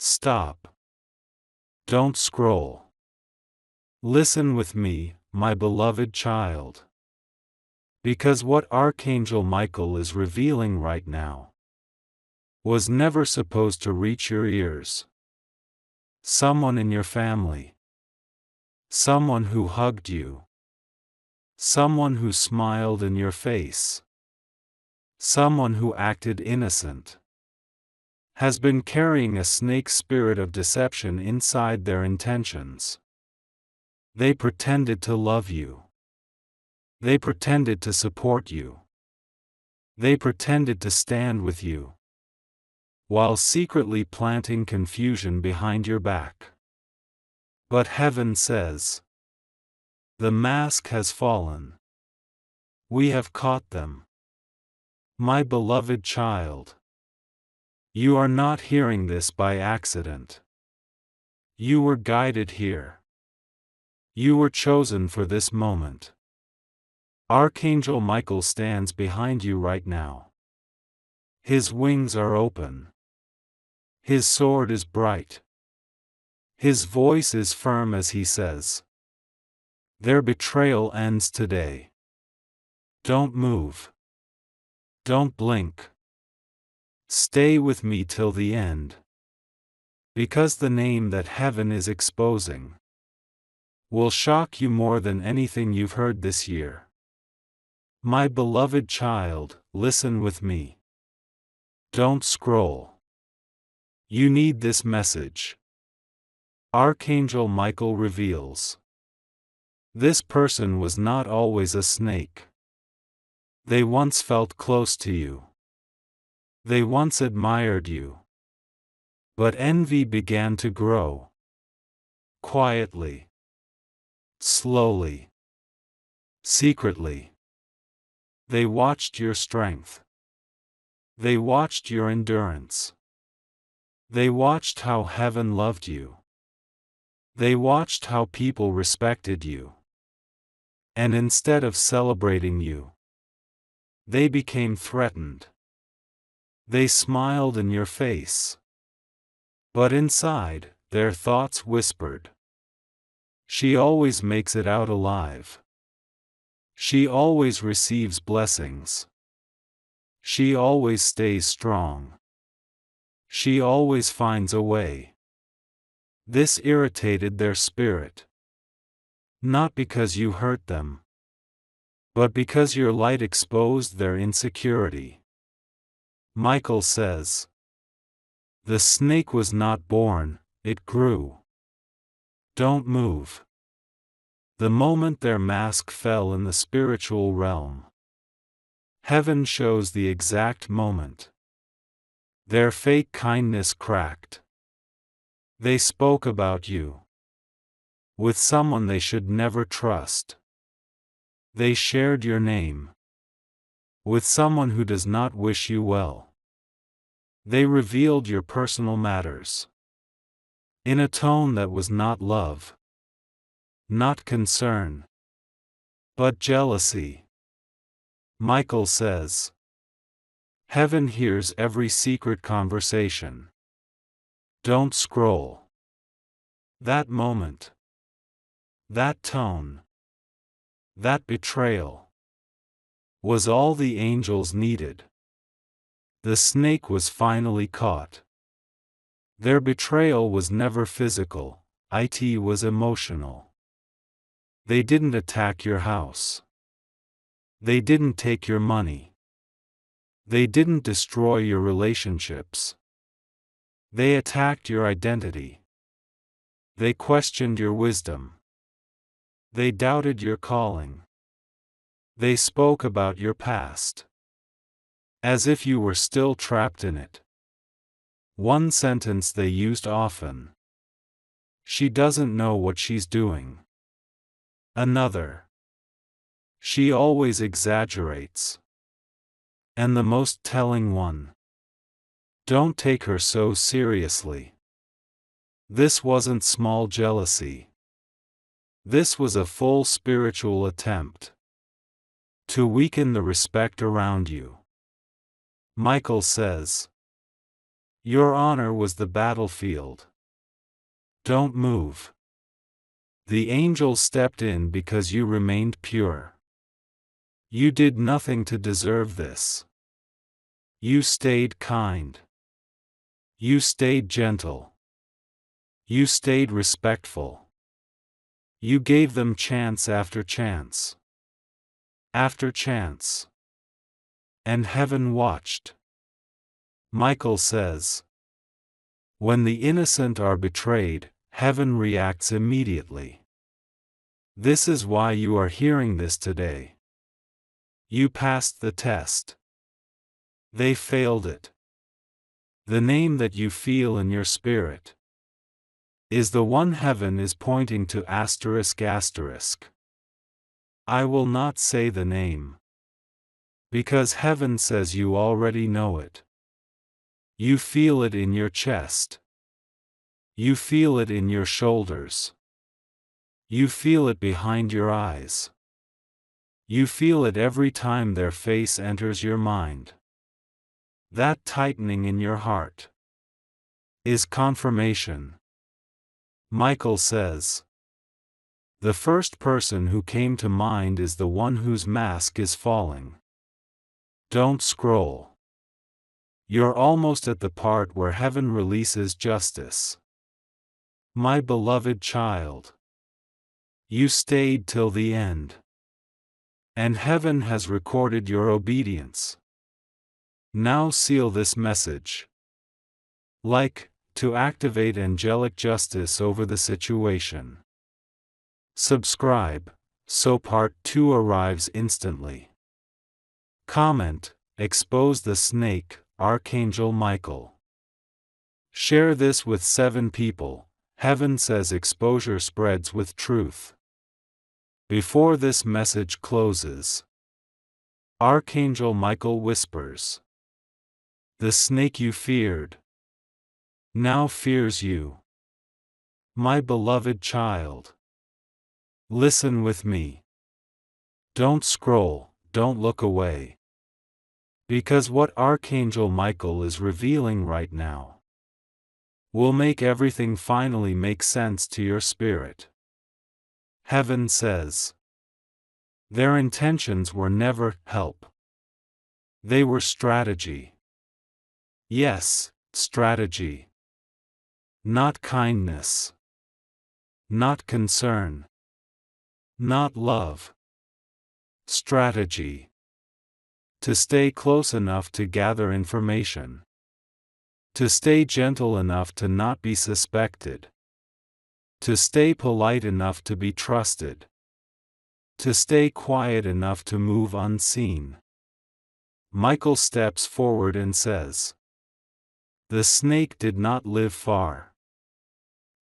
Stop. Don't scroll. Listen with me, my beloved child. Because what Archangel Michael is revealing right now was never supposed to reach your ears. Someone in your family. Someone who hugged you. Someone who smiled in your face. Someone who acted innocent. Has been carrying a snake spirit of deception inside their intentions. They pretended to love you. They pretended to support you. They pretended to stand with you, while secretly planting confusion behind your back. But heaven says, the mask has fallen. We have caught them. My beloved child. You are not hearing this by accident. You were guided here. You were chosen for this moment. Archangel Michael stands behind you right now. His wings are open. His sword is bright. His voice is firm as he says, their betrayal ends today. Don't move. Don't blink. Stay with me till the end. Because the name that heaven is exposing will shock you more than anything you've heard this year. My beloved child, listen with me. Don't scroll. You need this message. Archangel Michael reveals. This person was not always a snake. They once felt close to you. They once admired you. But envy began to grow. Quietly. Slowly. Secretly. They watched your strength. They watched your endurance. They watched how heaven loved you. They watched how people respected you. And instead of celebrating you, they became threatened. They smiled in your face. But inside, their thoughts whispered. She always makes it out alive. She always receives blessings. She always stays strong. She always finds a way. This irritated their spirit. Not because you hurt them, but because your light exposed their insecurity. Michael says, the snake was not born, it grew. Don't move. The moment their mask fell in the spiritual realm, heaven shows the exact moment. Their fake kindness cracked. They spoke about you with someone they should never trust. They shared your name with someone who does not wish you well. They revealed your personal matters in a tone that was not love, not concern, but jealousy. Michael says, heaven hears every secret conversation. Don't scroll. That moment, that tone, that betrayal was all the angels needed. The snake was finally caught. Their betrayal was never physical, it was emotional. They didn't attack your house. They didn't take your money. They didn't destroy your relationships. They attacked your identity. They questioned your wisdom. They doubted your calling. They spoke about your past, as if you were still trapped in it. One sentence they used often. She doesn't know what she's doing. Another. She always exaggerates. And the most telling one. Don't take her so seriously. This wasn't small jealousy. This was a full spiritual attempt to weaken the respect around you. Michael says, Your honor was the battlefield. Don't move. The angel stepped in because you remained pure. You did nothing to deserve this. You stayed kind. You stayed gentle. You stayed respectful. You gave them chance after chance. After chance. And heaven watched. Michael says, when the innocent are betrayed, heaven reacts immediately. This is why you are hearing this today. You passed the test. They failed it. The name that you feel in your spirit is the one heaven is pointing to ***. I will not say the name, because heaven says you already know it. You feel it in your chest. You feel it in your shoulders. You feel it behind your eyes. You feel it every time their face enters your mind. That tightening in your heart is confirmation. Michael says, the first person who came to mind is the one whose mask is falling. Don't scroll. You're almost at the part where heaven releases justice. My beloved child, you stayed till the end. And heaven has recorded your obedience. Now seal this message. Like, to activate angelic justice over the situation. Subscribe, so part 2 arrives instantly. Comment, expose the snake, Archangel Michael. Share this with 7 people, heaven says exposure spreads with truth. Before this message closes, Archangel Michael whispers, the snake you feared now fears you. My beloved child, listen with me. Don't scroll, don't look away. Because what Archangel Michael is revealing right now will make everything finally make sense to your spirit. Heaven says, their intentions were never help. They were strategy. Yes, strategy. Not kindness. Not concern. Not love. Strategy. To stay close enough to gather information. To stay gentle enough to not be suspected. To stay polite enough to be trusted. To stay quiet enough to move unseen. Michael steps forward and says, the snake did not live far.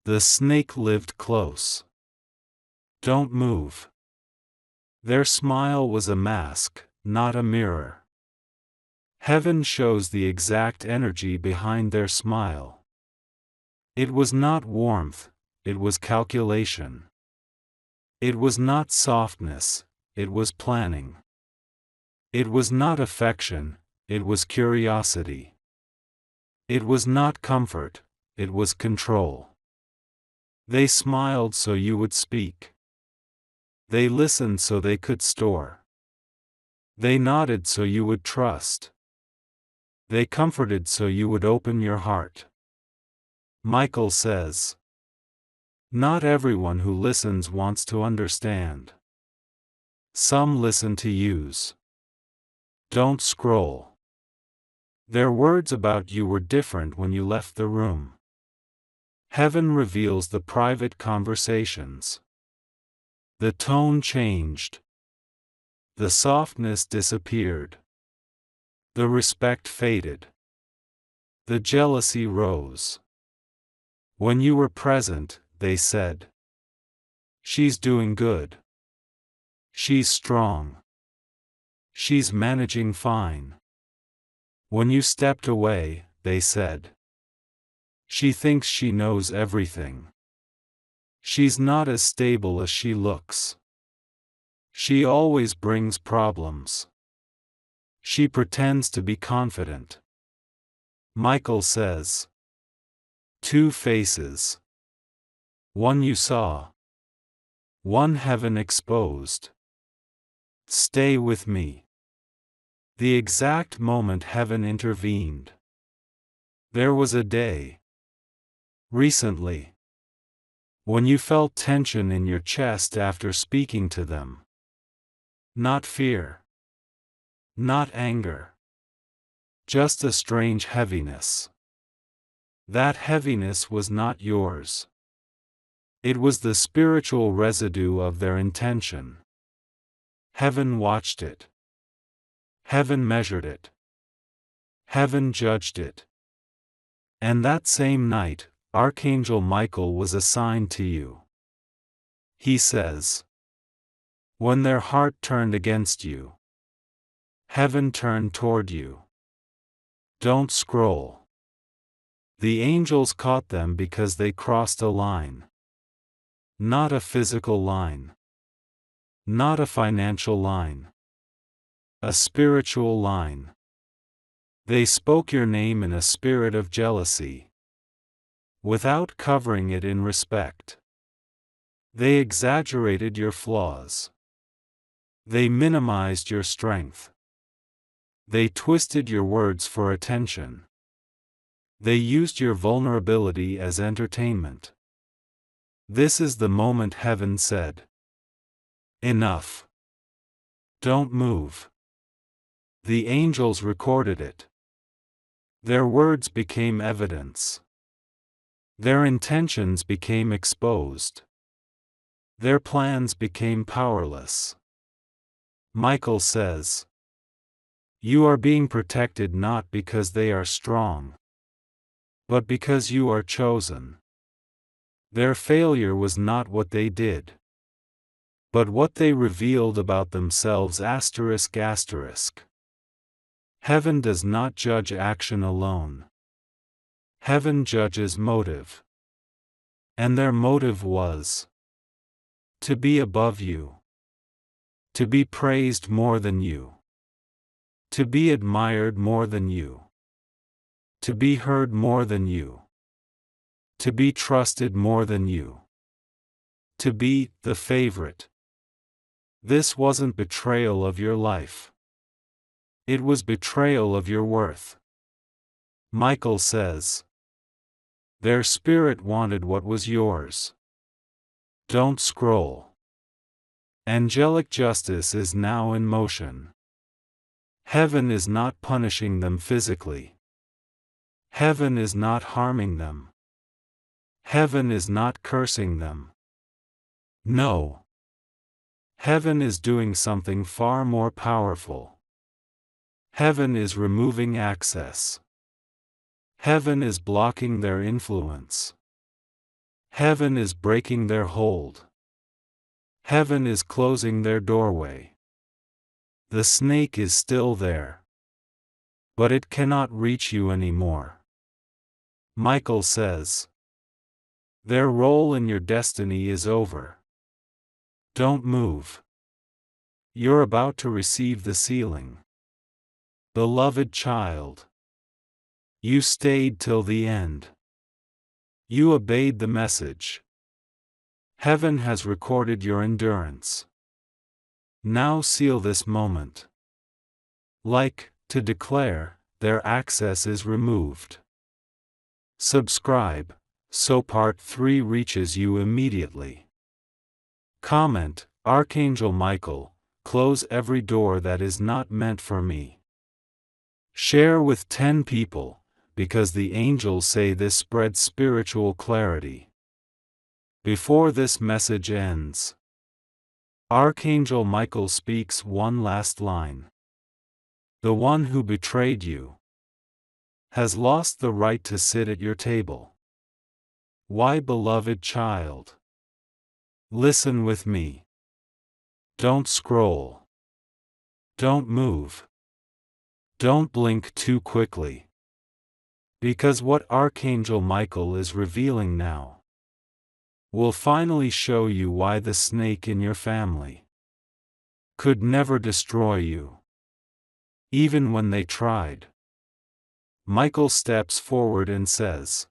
The snake lived close. Don't move. Their smile was a mask, not a mirror. Heaven shows the exact energy behind their smile. It was not warmth, it was calculation. It was not softness, it was planning. It was not affection, it was curiosity. It was not comfort, it was control. They smiled so you would speak. They listened so they could store. They nodded so you would trust. They comforted so you would open your heart. Michael says, not everyone who listens wants to understand. Some listen to use. Don't scroll. Their words about you were different when you left the room. Heaven reveals the private conversations. The tone changed. The softness disappeared. The respect faded. The jealousy rose. When you were present, they said, she's doing good. She's strong. She's managing fine. When you stepped away, they said, she thinks she knows everything. She's not as stable as she looks. She always brings problems. She pretends to be confident. Michael says. Two faces. One you saw. One heaven exposed. Stay with me. The exact moment heaven intervened. There was a day. Recently. When you felt tension in your chest after speaking to them. Not fear. Not anger. Just a strange heaviness. That heaviness was not yours. It was the spiritual residue of their intention. Heaven watched it. Heaven measured it. Heaven judged it. And that same night, Archangel Michael was assigned to you. He says, when their heart turned against you, heaven turned toward you. Don't scroll. The angels caught them because they crossed a line. Not a physical line. Not a financial line. A spiritual line. They spoke your name in a spirit of jealousy, without covering it in respect. They exaggerated your flaws. They minimized your strength. They twisted your words for attention. They used your vulnerability as entertainment. This is the moment heaven said, enough. Don't move. The angels recorded it. Their words became evidence. Their intentions became exposed. Their plans became powerless. Michael says, you are being protected not because they are strong, but because you are chosen. Their failure was not what they did, but what they revealed about themselves. Heaven does not judge action alone. Heaven judges motive. And their motive was to be above you, to be praised more than you, to be admired more than you, to be heard more than you, to be trusted more than you, to be the favorite. This wasn't betrayal of your life. It was betrayal of your worth. Michael says, their spirit wanted what was yours. Don't scroll. Angelic justice is now in motion. Heaven is not punishing them physically. Heaven is not harming them. Heaven is not cursing them. No. Heaven is doing something far more powerful. Heaven is removing access. Heaven is blocking their influence. Heaven is breaking their hold. Heaven is closing their doorway. The snake is still there, but it cannot reach you anymore. Michael says, their role in your destiny is over. Don't move. You're about to receive the sealing. Beloved child, you stayed till the end. You obeyed the message. Heaven has recorded your endurance. Now seal this moment. Like, to declare, their access is removed. Subscribe, so part 3 reaches you immediately. Comment, Archangel Michael, close every door that is not meant for me. Share with 10 people, because the angels say this spreads spiritual clarity. Before this message ends, Archangel Michael speaks one last line. The one who betrayed you has lost the right to sit at your table. Why, beloved child? Listen with me. Don't scroll. Don't move. Don't blink too quickly. Because what Archangel Michael is revealing now will finally show you why the snake in your family could never destroy you, even when they tried. Michael steps forward and says,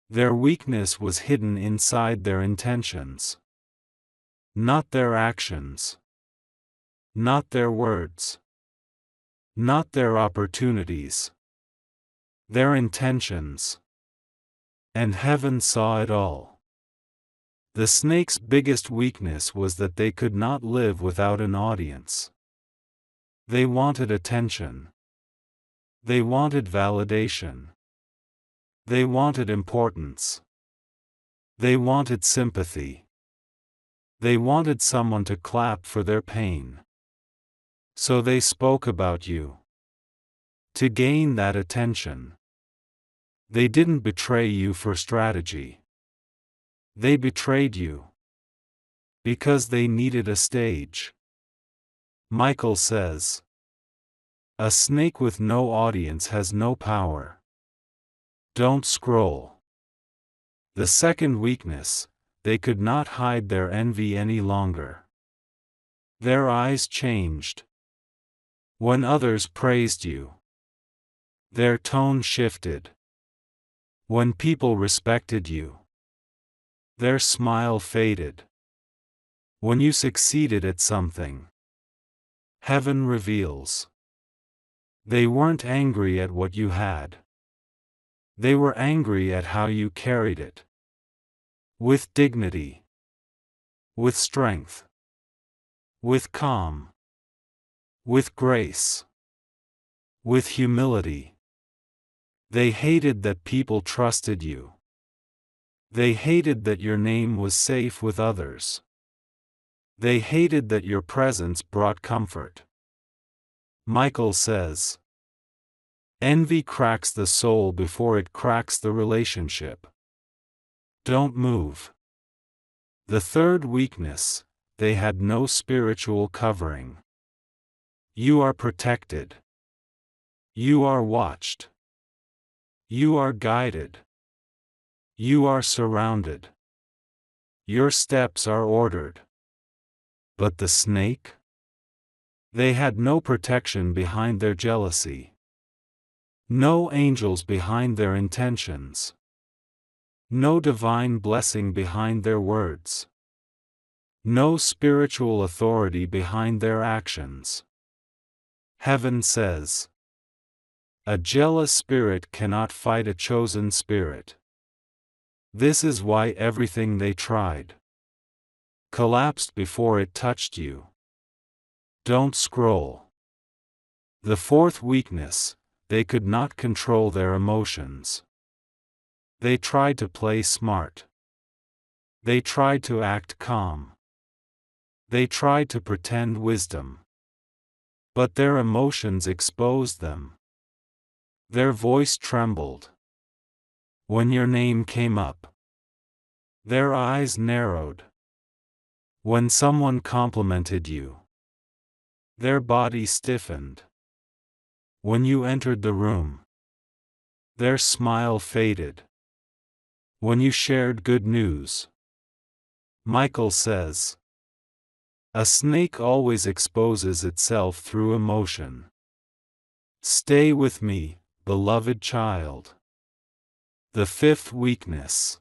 their weakness was hidden inside their intentions. Not their actions. Not their words. Not their opportunities. Their intentions. And heaven saw it all. The snake's biggest weakness was that they could not live without an audience. They wanted attention. They wanted validation. They wanted importance. They wanted sympathy. They wanted someone to clap for their pain. So they spoke about you. To gain that attention. They didn't betray you for strategy. They betrayed you. Because they needed a stage. Michael says, a snake with no audience has no power. Don't scroll. The second weakness, they could not hide their envy any longer. Their eyes changed. When others praised you, their tone shifted. When people respected you, their smile faded. When you succeeded at something, heaven reveals. They weren't angry at what you had. They were angry at how you carried it. With dignity. With strength. With calm. With grace. With humility. They hated that people trusted you. They hated that your name was safe with others. They hated that your presence brought comfort. Michael says, envy cracks the soul before it cracks the relationship. Don't move. The third weakness, they had no spiritual covering. You are protected. You are watched. You are guided. You are surrounded. Your steps are ordered. But the snake? They had no protection behind their jealousy. No angels behind their intentions. No divine blessing behind their words. No spiritual authority behind their actions. Heaven says, a jealous spirit cannot fight a chosen spirit. This is why everything they tried collapsed before it touched you. Don't scroll. The fourth weakness, they could not control their emotions. They tried to play smart. They tried to act calm. They tried to pretend wisdom. But their emotions exposed them. Their voice trembled. When your name came up, their eyes narrowed. When someone complimented you, their body stiffened. When you entered the room, their smile faded. When you shared good news, Michael says, a snake always exposes itself through emotion. Stay with me, beloved child. The fifth weakness.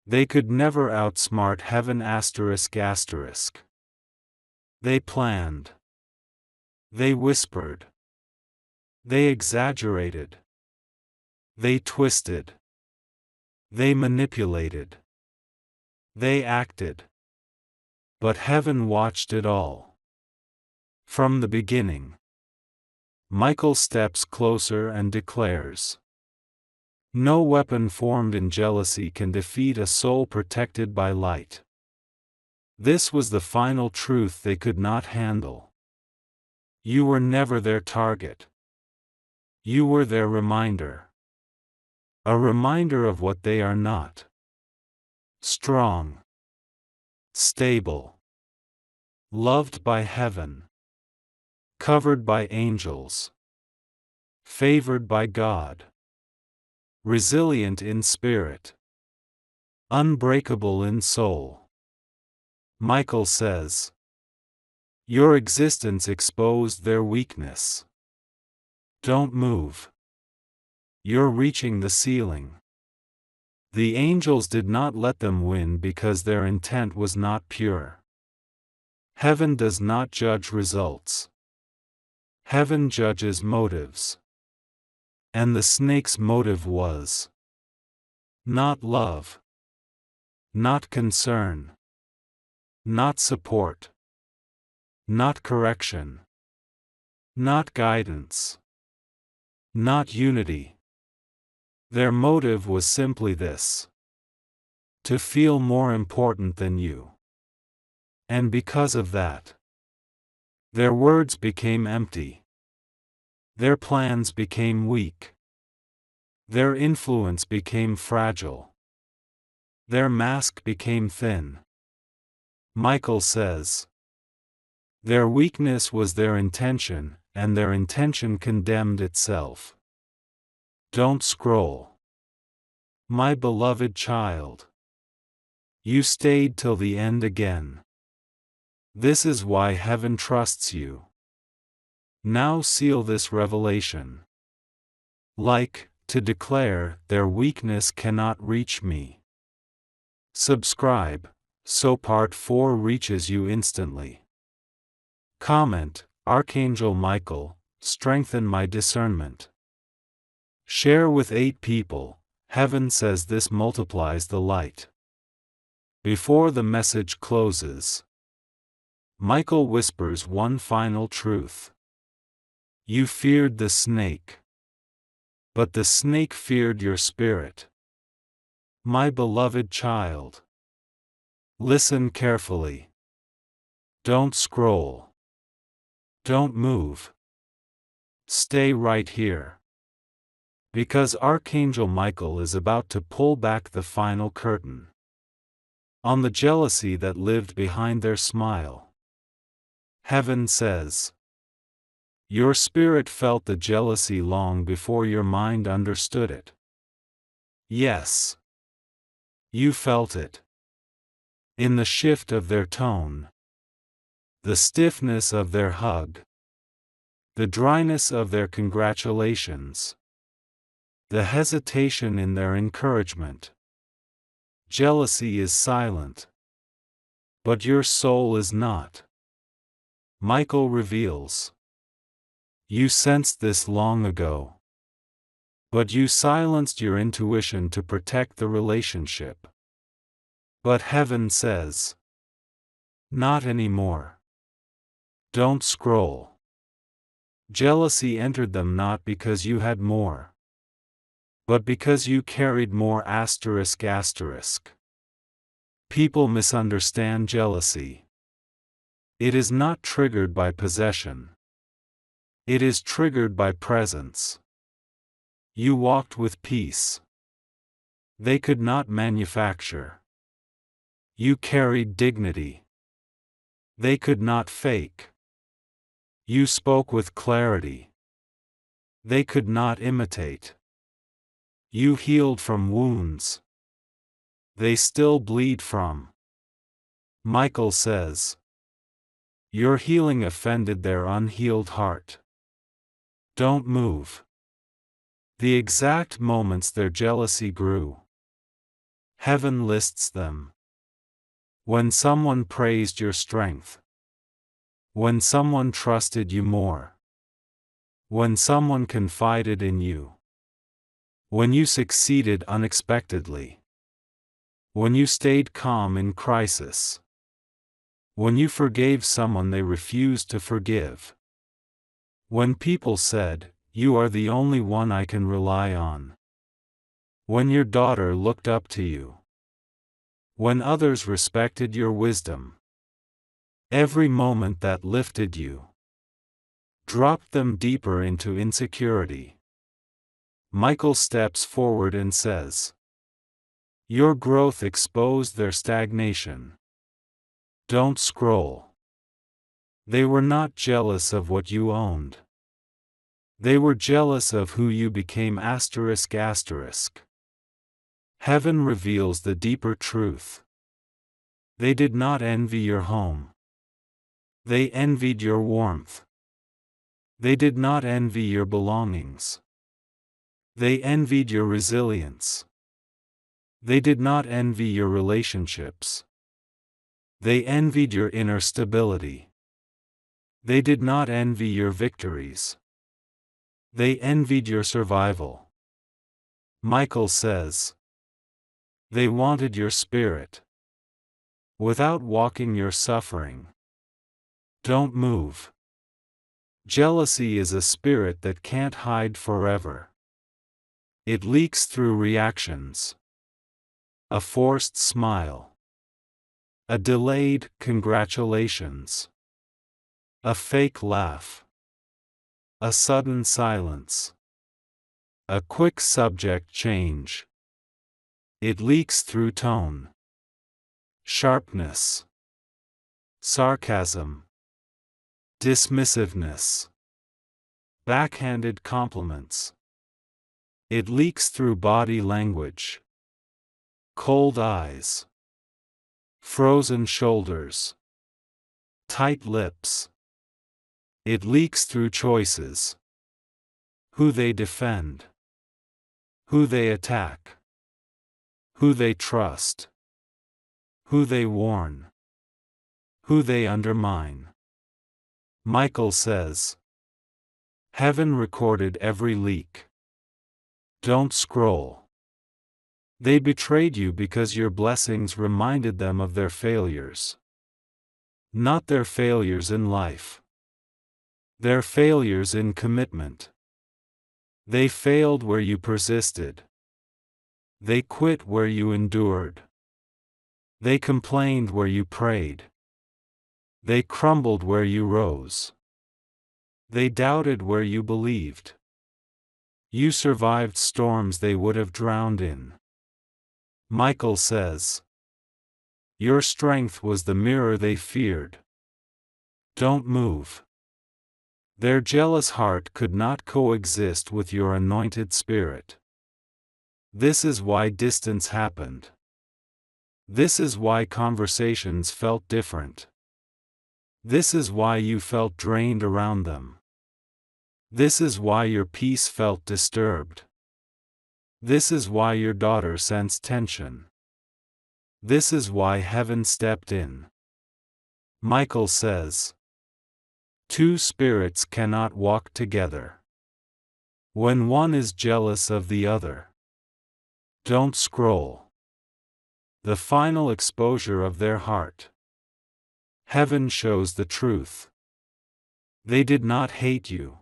They could never outsmart heaven ***. They planned. They whispered. They exaggerated. They twisted. They manipulated. They acted. But heaven watched it all. From the beginning. Michael steps closer and declares, no weapon formed in jealousy can defeat a soul protected by light. This was the final truth they could not handle. You were never their target. You were their reminder. A reminder of what they are not. Strong. Stable. Loved by heaven. Covered by angels. Favored by God. Resilient in spirit. Unbreakable in soul. Michael says, your existence exposed their weakness. Don't move. You're reaching the ceiling. The angels did not let them win because their intent was not pure. Heaven does not judge results. Heaven judges motives. And the snake's motive was not love, not concern, not support, not correction, not guidance, not unity. Their motive was simply this: to feel more important than you. And because of that, their words became empty. Their plans became weak. Their influence became fragile. Their mask became thin. Michael says, their weakness was their intention, and their intention condemned itself. Don't scroll. My beloved child. You stayed till the end again. This is why heaven trusts you. Now seal this revelation. Like, to declare, their weakness cannot reach me. Subscribe, so part 4 reaches you instantly. Comment, Archangel Michael, strengthen my discernment. Share with 8 people, heaven says this multiplies the light. Before the message closes, Michael whispers one final truth. You feared the snake. But the snake feared your spirit. My beloved child. Listen carefully. Don't scroll. Don't move. Stay right here. Because Archangel Michael is about to pull back the final curtain on the jealousy that lived behind their smile. Heaven says, your spirit felt the jealousy long before your mind understood it. Yes. You felt it. In the shift of their tone, the stiffness of their hug, the dryness of their congratulations, the hesitation in their encouragement. Jealousy is silent. But your soul is not. Michael reveals. You sensed this long ago. But you silenced your intuition to protect the relationship. But heaven says, not anymore. Don't scroll. Jealousy entered them not because you had more, but because you carried more ****. People misunderstand jealousy. It is not triggered by possession. It is triggered by presence. You walked with peace. They could not manufacture. You carried dignity. They could not fake. You spoke with clarity. They could not imitate. You healed from wounds. They still bleed from. Michael says, your healing offended their unhealed heart. Don't move. The exact moments their jealousy grew. Heaven lists them. When someone praised your strength. When someone trusted you more. When someone confided in you. When you succeeded unexpectedly. When you stayed calm in crisis. When you forgave someone they refused to forgive. When people said, you are the only one I can rely on. When your daughter looked up to you. When others respected your wisdom. Every moment that lifted you dropped them deeper into insecurity. Michael steps forward and says, your growth exposed their stagnation. Don't scroll. They were not jealous of what you owned. They were jealous of who you became ****. Heaven reveals the deeper truth. They did not envy your home. They envied your warmth. They did not envy your belongings. They envied your resilience. They did not envy your relationships. They envied your inner stability. They did not envy your victories. They envied your survival. Michael says, they wanted your spirit. Without walking your suffering. Don't move. Jealousy is a spirit that can't hide forever. It leaks through reactions. A forced smile. A delayed congratulations. A fake laugh. A sudden silence. A quick subject change. It leaks through tone. Sharpness. Sarcasm. Dismissiveness. Backhanded compliments. It leaks through body language. Cold eyes. Frozen shoulders. Tight lips. It leaks through choices. Who they defend. Who they attack. Who they trust. Who they warn. Who they undermine. Michael says, heaven recorded every leak. Don't scroll. They betrayed you because your blessings reminded them of their failures. Not their failures in life. Their failures in commitment. They failed where you persisted. They quit where you endured. They complained where you prayed. They crumbled where you rose. They doubted where you believed. You survived storms they would have drowned in. Michael says, your strength was the mirror they feared. Don't move. Their jealous heart could not coexist with your anointed spirit. This is why distance happened. This is why conversations felt different. This is why you felt drained around them. This is why your peace felt disturbed. This is why your daughter sensed tension. This is why heaven stepped in. Michael says, two spirits cannot walk together. When one is jealous of the other. Don't scroll. The final exposure of their heart. Heaven shows the truth. They did not hate you.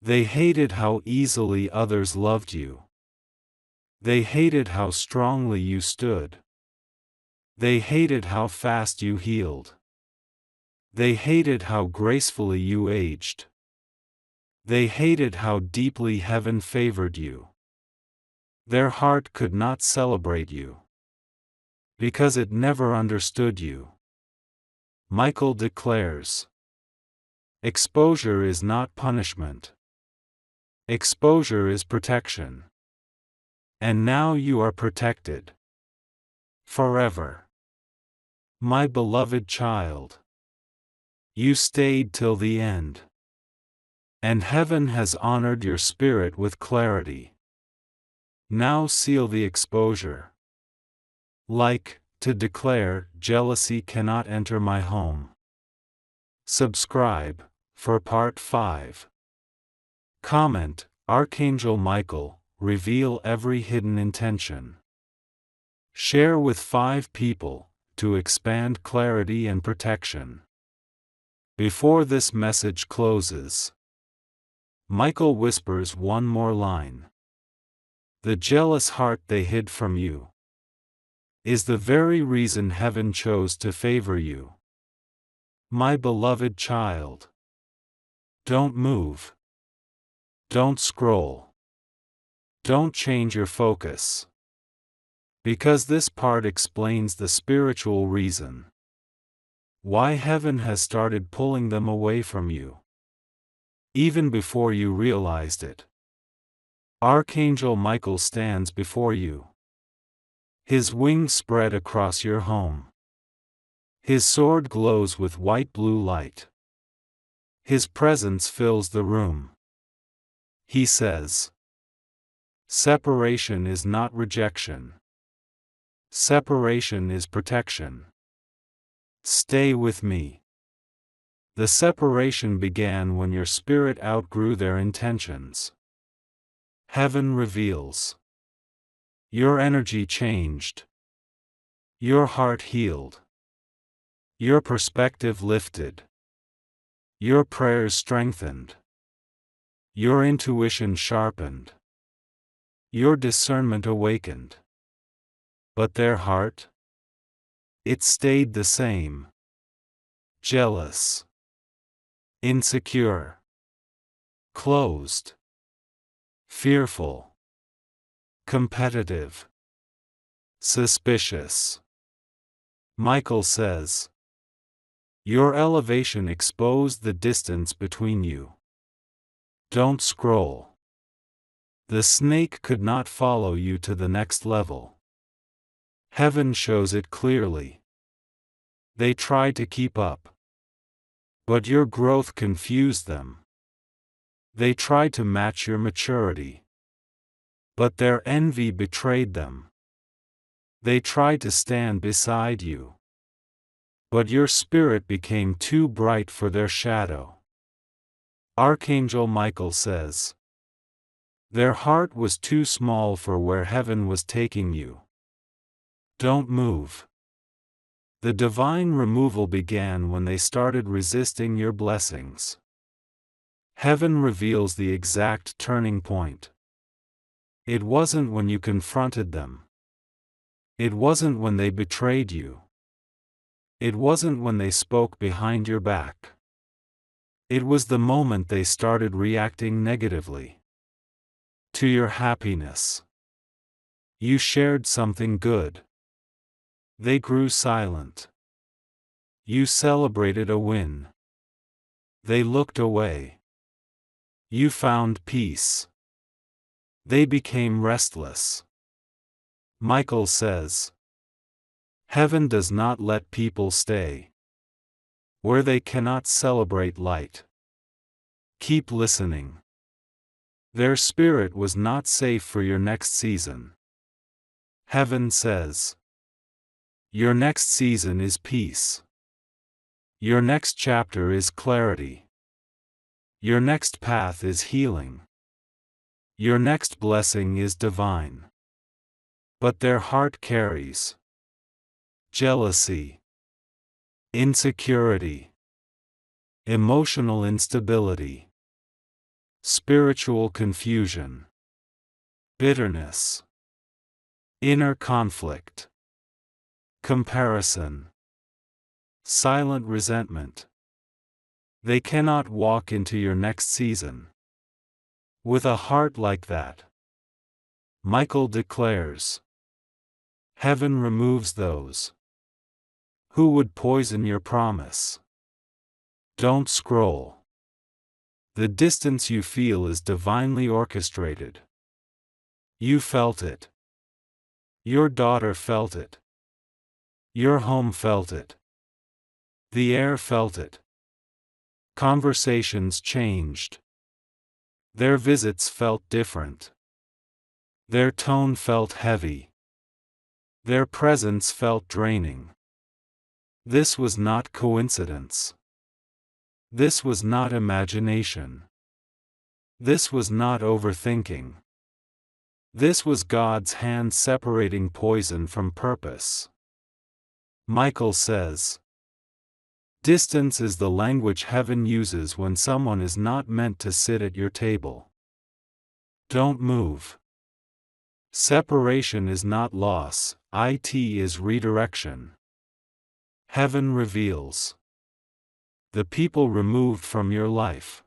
They hated how easily others loved you. They hated how strongly you stood. They hated how fast you healed. They hated how gracefully you aged. They hated how deeply heaven favored you. Their heart could not celebrate you. Because it never understood you. Michael declares, exposure is not punishment. Exposure is protection. And now you are protected. Forever. My beloved child. You stayed till the end. And heaven has honored your spirit with clarity. Now seal the exposure. Like, to declare, jealousy cannot enter my home. Subscribe, for part 5. Comment, Archangel Michael, reveal every hidden intention. Share with 5 people, to expand clarity and protection. Before this message closes, Michael whispers one more line. The jealous heart they hid from you is the very reason heaven chose to favor you. My beloved child. Don't move. Don't scroll. Don't change your focus. Because this part explains the spiritual reason why heaven has started pulling them away from you. Even before you realized it. Archangel Michael stands before you. His wings spread across your home. His sword glows with white-blue light. His presence fills the room. He says, Separation is not rejection. Separation is protection. Stay with me. The separation began when your spirit outgrew their intentions. Heaven reveals. Your energy changed. Your heart healed. Your perspective lifted. Your prayers strengthened. Your intuition sharpened. Your discernment awakened. But their heart? It stayed the same. Jealous. Insecure. Closed. Fearful. Competitive. Suspicious. Michael says, your elevation exposed the distance between you. Don't scroll. The snake could not follow you to the next level. Heaven shows it clearly. They tried to keep up. But your growth confused them. They tried to match your maturity. But their envy betrayed them. They tried to stand beside you. But your spirit became too bright for their shadow. Archangel Michael says, their heart was too small for where heaven was taking you. Don't move. The divine removal began when they started resisting your blessings. Heaven reveals the exact turning point. It wasn't when you confronted them. It wasn't when they betrayed you. It wasn't when they spoke behind your back. It was the moment they started reacting negatively to your happiness. You shared something good. They grew silent. You celebrated a win. They looked away. You found peace. They became restless. Michael says, heaven does not let people stay where they cannot celebrate light. Keep listening. Their spirit was not safe for your next season. Heaven says, your next season is peace. Your next chapter is clarity. Your next path is healing. Your next blessing is divine. But their heart carries jealousy, insecurity, emotional instability, spiritual confusion, bitterness, inner conflict, comparison, silent resentment. They cannot walk into your next season with a heart like that. Michael declares, heaven removes those who would poison your promise. Don't scroll. The distance you feel is divinely orchestrated. You felt it. Your daughter felt it. Your home felt it. The air felt it. Conversations changed. Their visits felt different. Their tone felt heavy. Their presence felt draining. This was not coincidence. This was not imagination. This was not overthinking. This was God's hand separating poison from purpose. Michael says, distance is the language heaven uses when someone is not meant to sit at your table. Don't move. Separation is not loss, it is redirection. Heaven reveals. The people removed from your life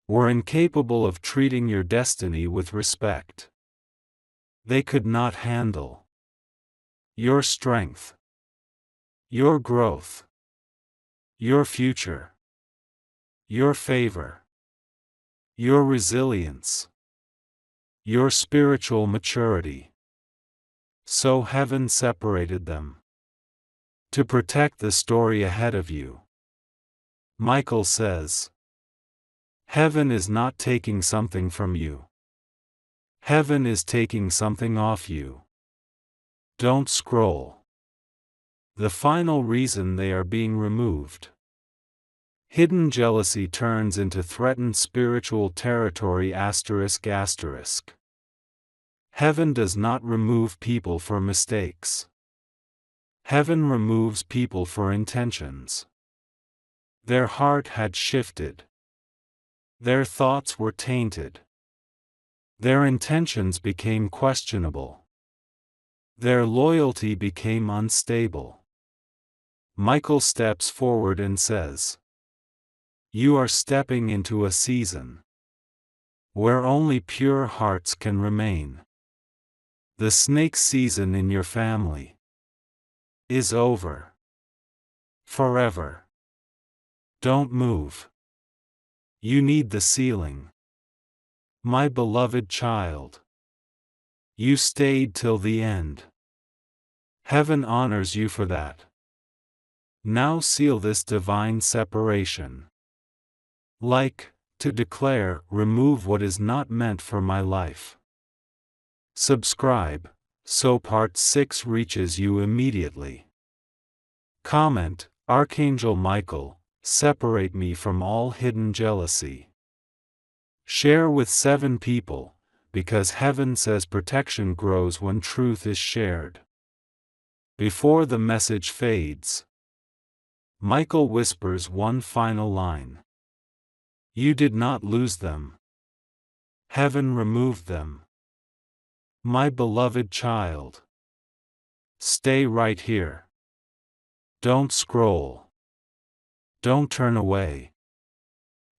were incapable of treating your destiny with respect. They could not handle your strength, your growth, your future, your favor, your resilience, your spiritual maturity. So heaven separated them to protect the story ahead of you. Michael says, heaven is not taking something from you. Heaven is taking something off you. Don't scroll. The final reason they are being removed. Hidden jealousy turns into threatened spiritual territory ****. Heaven does not remove people for mistakes. Heaven removes people for intentions. Their heart had shifted. Their thoughts were tainted. Their intentions became questionable. Their loyalty became unstable. Michael steps forward and says, "You are stepping into a season where only pure hearts can remain. The snake season in your family is over. Forever. Don't move. You need the ceiling. My beloved child. You stayed till the end. Heaven honors you for that. Now seal this divine separation. Like, to declare, remove what is not meant for my life. Subscribe, so part 6 reaches you immediately. Comment, Archangel Michael, separate me from all hidden jealousy. Share with 7 people, because heaven says protection grows when truth is shared. Before the message fades, Michael whispers one final line. You did not lose them. Heaven removed them. My beloved child. Stay right here. Don't scroll. Don't turn away.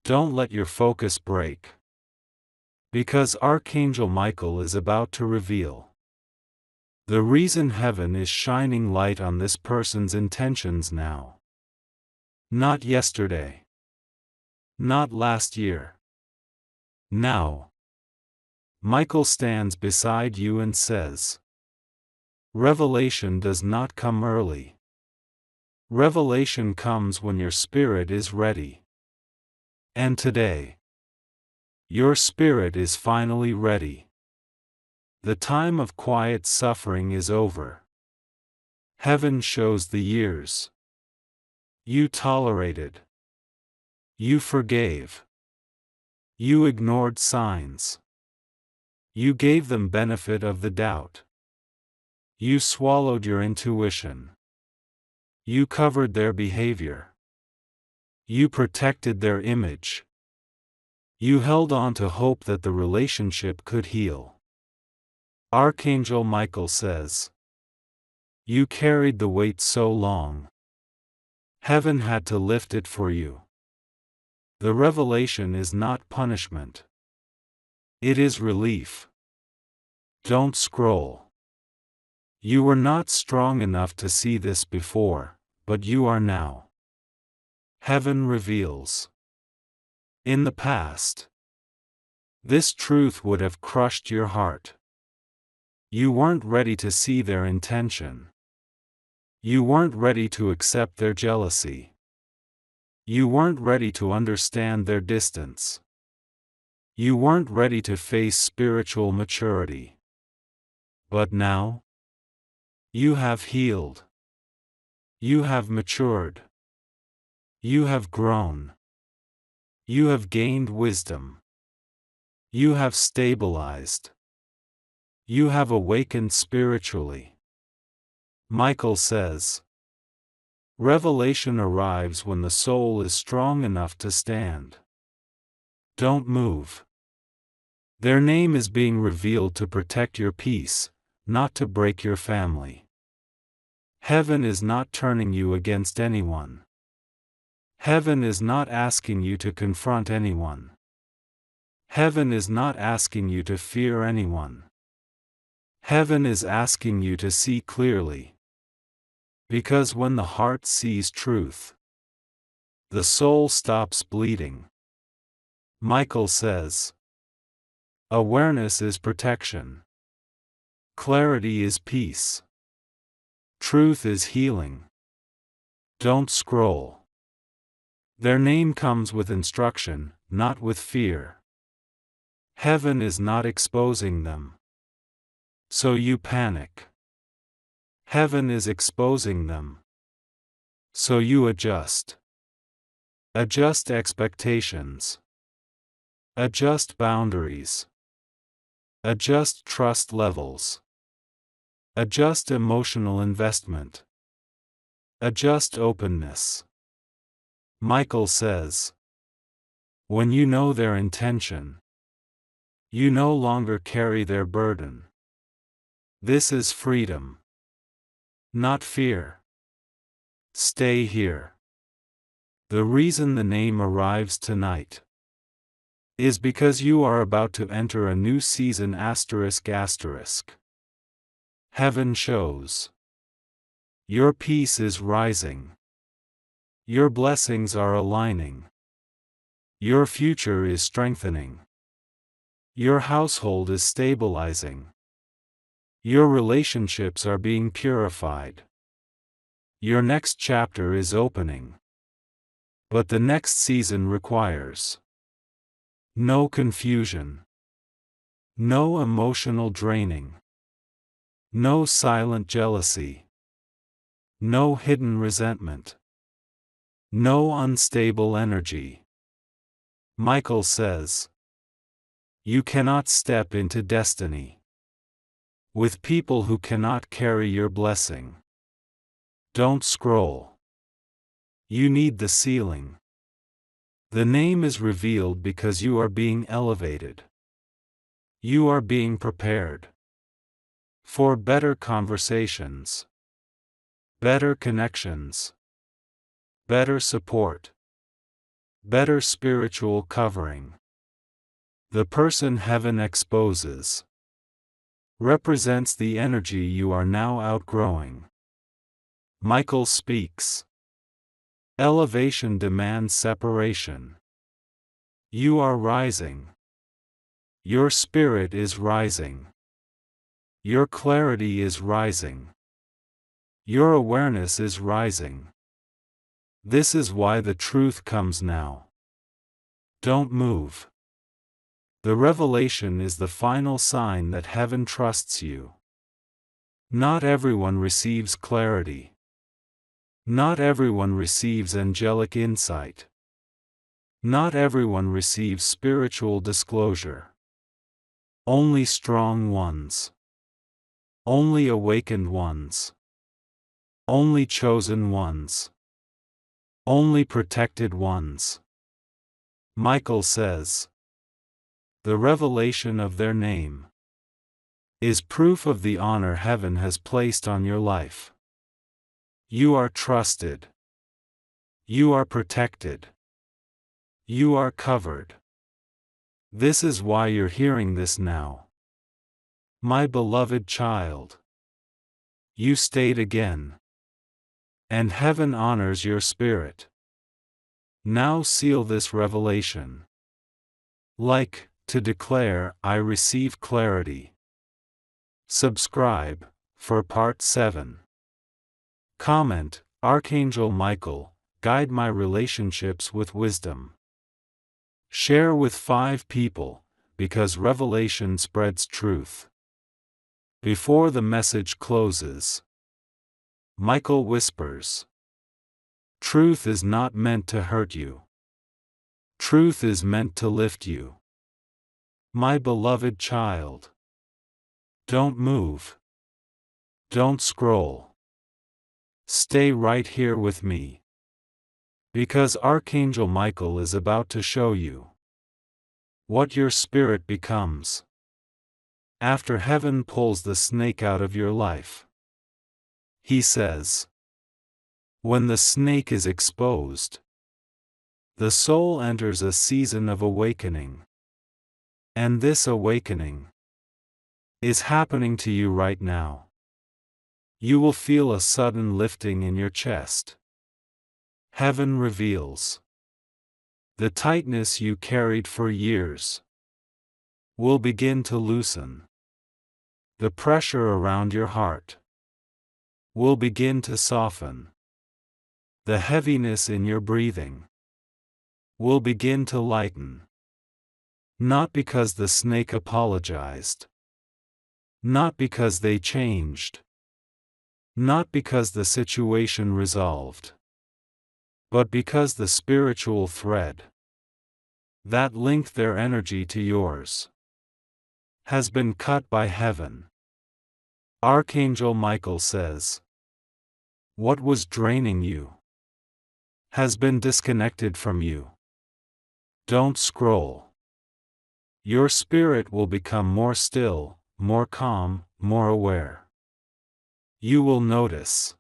Don't let your focus break. Because Archangel Michael is about to reveal the reason heaven is shining light on this person's intentions now. Not yesterday. Not last year. Now. Michael stands beside you and says, revelation does not come early. Revelation comes when your spirit is ready. And today, your spirit is finally ready. The time of quiet suffering is over. Heaven shows the years you tolerated. You forgave. You ignored signs. You gave them benefit of the doubt. You swallowed your intuition. You covered their behavior. You protected their image. You held on to hope that the relationship could heal. Archangel Michael says, you carried the weight so long. Heaven had to lift it for you. The revelation is not punishment. It is relief. Don't scroll. You were not strong enough to see this before, but you are now. Heaven reveals. In the past, this truth would have crushed your heart. You weren't ready to see their intention. You weren't ready to accept their jealousy. You weren't ready to understand their distance. You weren't ready to face spiritual maturity. But now, you have healed. You have matured. You have grown. You have gained wisdom. You have stabilized. You have awakened spiritually. Michael says, revelation arrives when the soul is strong enough to stand. Don't move. Their name is being revealed to protect your peace, not to break your family. Heaven is not turning you against anyone. Heaven is not asking you to confront anyone. Heaven is not asking you to fear anyone. Heaven is asking you to see clearly. Because when the heart sees truth, the soul stops bleeding. Michael says, awareness is protection. Clarity is peace. Truth is healing. Don't scroll. Their name comes with instruction, not with fear. Heaven is not exposing them, so you panic. Heaven is exposing them, so you adjust. Adjust expectations. Adjust boundaries. Adjust trust levels. Adjust emotional investment. Adjust openness. Michael says, when you know their intention, you no longer carry their burden. This is freedom, not fear. Stay here. The reason the name arrives tonight is because you are about to enter a new season ****. Heaven shows. Your peace is rising. Your blessings are aligning. Your future is strengthening. Your household is stabilizing. Your relationships are being purified. Your next chapter is opening. But the next season requires no confusion, no emotional draining, no silent jealousy, no hidden resentment, no unstable energy. Michael says, you cannot step into destiny with people who cannot carry your blessing. Don't scroll. You need the ceiling. The name is revealed because you are being elevated. You are being prepared for better conversations, better connections, better support, better spiritual covering. The person heaven exposes represents the energy you are now outgrowing. Michael speaks. Elevation demands separation. You are rising. Your spirit is rising. Your clarity is rising. Your awareness is rising. This is why the truth comes now. Don't move. The revelation is the final sign that heaven trusts you. Not everyone receives clarity. Not everyone receives angelic insight. Not everyone receives spiritual disclosure. Only strong ones. Only awakened ones. Only chosen ones. Only protected ones. Michael says, the revelation of their name is proof of the honor heaven has placed on your life. You are trusted. You are protected. You are covered. This is why you're hearing this now. My beloved child. You stayed again. And heaven honors your spirit. Now seal this revelation. Like, to declare, I receive clarity. Subscribe, for Part 7. Comment, Archangel Michael, guide my relationships with wisdom. Share with 5 people, because revelation spreads truth. Before the message closes, Michael whispers, truth is not meant to hurt you. Truth is meant to lift you. My beloved child. Don't move. Don't scroll. Stay right here with me. Because Archangel Michael is about to show you what your spirit becomes after heaven pulls the snake out of your life. He says, when the snake is exposed, the soul enters a season of awakening. And this awakening is happening to you right now. You will feel a sudden lifting in your chest. Heaven reveals the tightness you carried for years will begin to loosen. The pressure around your heart will begin to soften. The heaviness in your breathing will begin to lighten. Not because the snake apologized. Not because they changed. Not because the situation resolved. But because the spiritual thread that linked their energy to yours has been cut by heaven. Archangel Michael says, what was draining you has been disconnected from you. Don't scroll. Your spirit will become more still, more calm, more aware. You will notice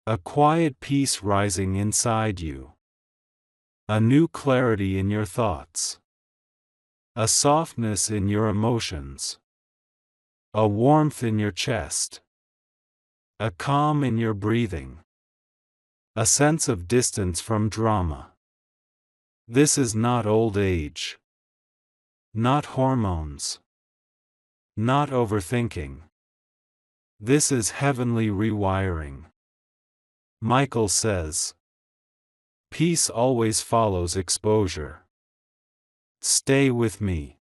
a quiet peace rising inside you, a new clarity in your thoughts, a softness in your emotions, a warmth in your chest, a calm in your breathing, a sense of distance from drama. This is not old age, not hormones, not overthinking. This is heavenly rewiring. Michael says, peace always follows exposure. Stay with me.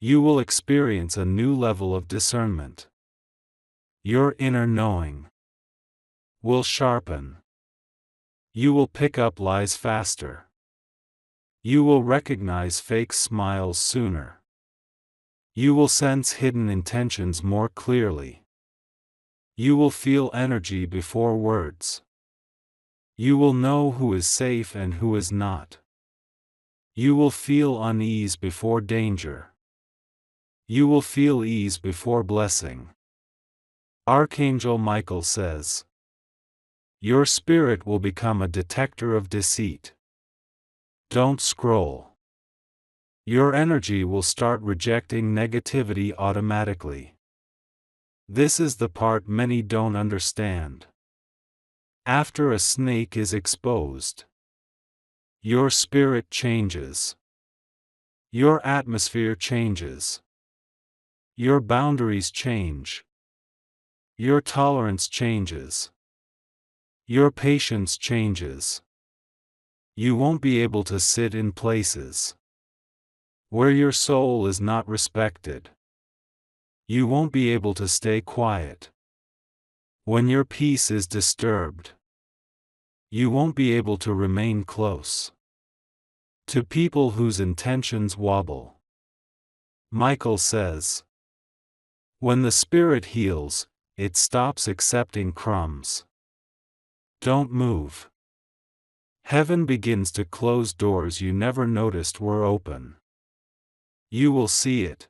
You will experience a new level of discernment. Your inner knowing will sharpen. You will pick up lies faster. You will recognize fake smiles sooner. You will sense hidden intentions more clearly. You will feel energy before words. You will know who is safe and who is not. You will feel unease before danger. You will feel ease before blessing. Archangel Michael says, your spirit will become a detector of deceit. Don't scroll. Your energy will start rejecting negativity automatically. This is the part many don't understand. After a snake is exposed, your spirit changes. Your atmosphere changes. Your boundaries change. Your tolerance changes. Your patience changes. You won't be able to sit in places where your soul is not respected. You won't be able to stay quiet when your peace is disturbed. You won't be able to remain close to people whose intentions wobble. Michael says, when the spirit heals, it stops accepting crumbs. Don't move. Heaven begins to close doors you never noticed were open. You will see it.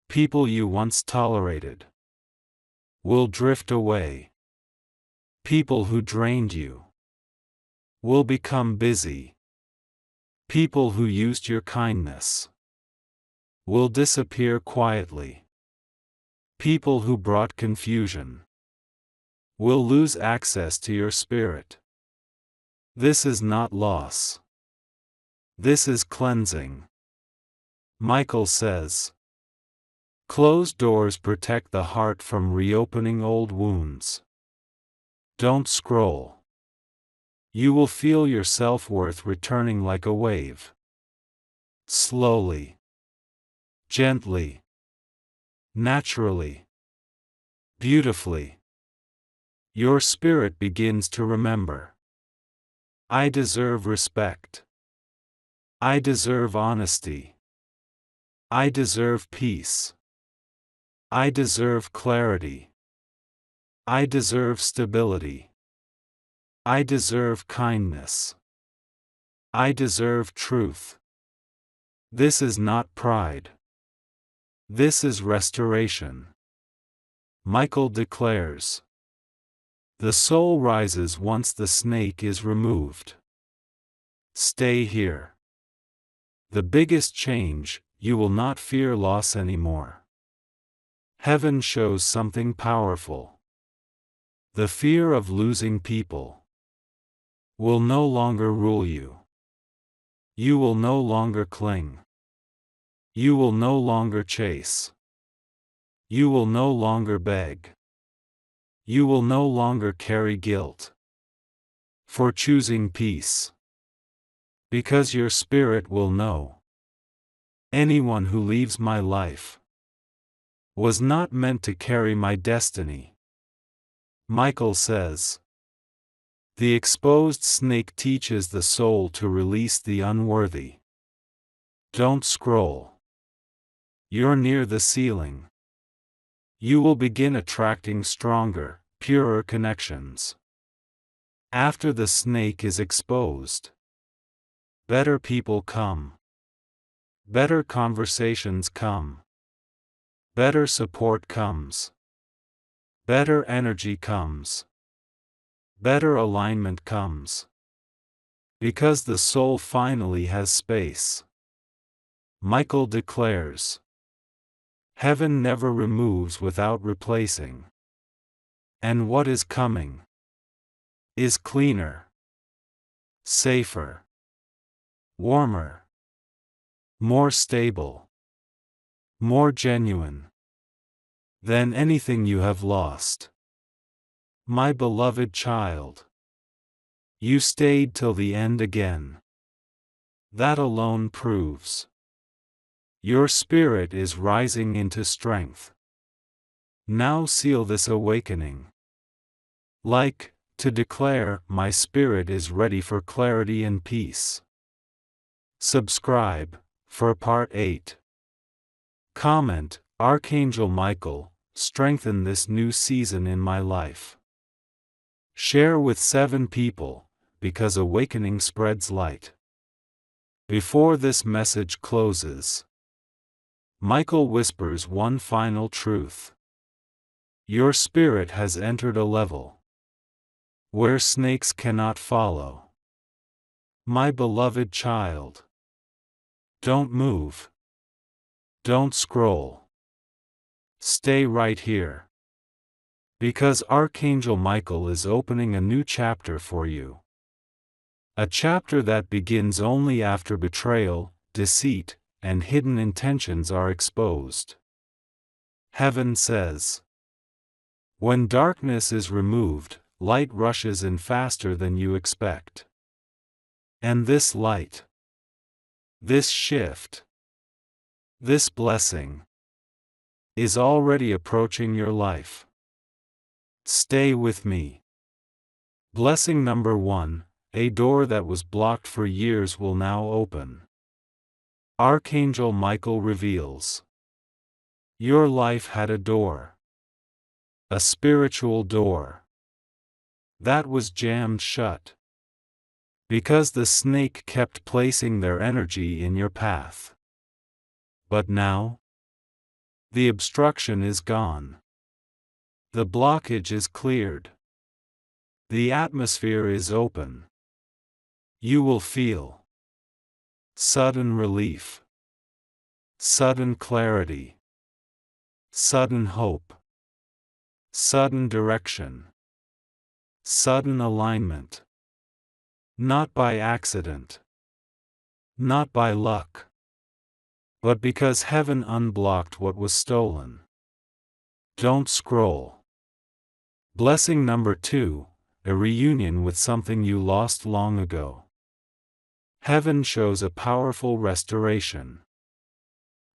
People you once tolerated will drift away. People who drained you will become busy. People who used your kindness will disappear quietly. People who brought confusion will lose access to your spirit. This is not loss. This is cleansing. Michael says, closed doors protect the heart from reopening old wounds. Don't scroll. You will feel your self-worth returning like a wave. Slowly. Gently. Naturally. Beautifully. Your spirit begins to remember. I deserve respect. I deserve honesty. I deserve peace. I deserve clarity. I deserve stability. I deserve kindness. I deserve truth. This is not pride. This is restoration. Michael declares, the soul rises once the snake is removed. Stay here. The biggest change, you will not fear loss anymore. Heaven shows something powerful. The fear of losing people will no longer rule you. You will no longer cling. You will no longer chase. You will no longer beg. You will no longer carry guilt for choosing peace. Because your spirit will know Anyone who leaves my life was not meant to carry my destiny. Michael says. The exposed snake teaches the soul to release the unworthy. Don't scroll. You're near the ceiling. You will begin attracting stronger, purer connections. After the snake is exposed, better people come. Better conversations come. Better support comes. Better energy comes. Better alignment comes. Because the soul finally has space. Michael declares. Heaven never removes without replacing. And what is coming is cleaner, safer, warmer, more stable, more genuine than anything you have lost. My beloved child, you stayed till the end again. That alone proves your spirit is rising into strength. Now seal this awakening. Like, to declare, my spirit is ready for clarity and peace. Subscribe, for Part 8. Comment, Archangel Michael, strengthen this new season in my life. Share with 7 people, because awakening spreads light. Before this message closes, Michael whispers one final truth. Your spirit has entered a level where snakes cannot follow. My beloved child, don't move. Don't scroll. Stay right here. Because Archangel Michael is opening a new chapter for you. A chapter that begins only after betrayal, deceit, and hidden intentions are exposed. Heaven says, when darkness is removed, light rushes in faster than you expect. And this light, this shift, this blessing, is already approaching your life. Stay with me. Blessing number 1, a door that was blocked for years will now open. Archangel Michael reveals. Your life had a door. A spiritual door. That was jammed shut. Because the snake kept placing their energy in your path. But now, the obstruction is gone. The blockage is cleared. The atmosphere is open. You will feel sudden relief, sudden clarity, sudden hope, sudden direction, sudden alignment. Not by accident, not by luck, but because heaven unblocked what was stolen. Don't scroll. Blessing number 2, a reunion with something you lost long ago. Heaven shows a powerful restoration.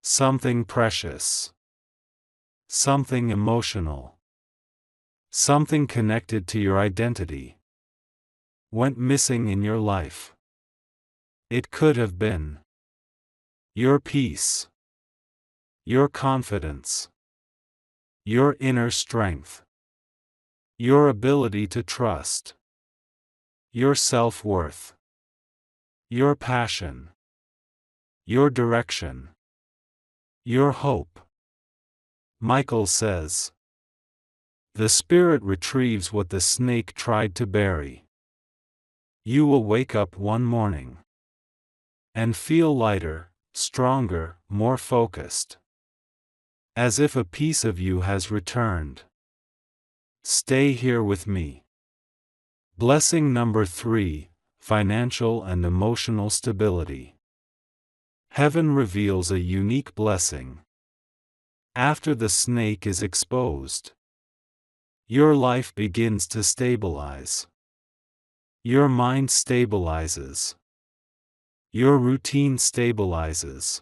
Something precious. Something emotional. Something connected to your identity went missing in your life. It could have been your peace, your confidence, your inner strength, your ability to trust, your self-worth, your passion, your direction, your hope. Michael says, the spirit retrieves what the snake tried to bury. You will wake up one morning and feel lighter, stronger, more focused. As if a piece of you has returned. Stay here with me. Blessing number 3, financial and emotional stability. Heaven reveals a unique blessing. After the snake is exposed, your life begins to stabilize. Your mind stabilizes. Your routine stabilizes.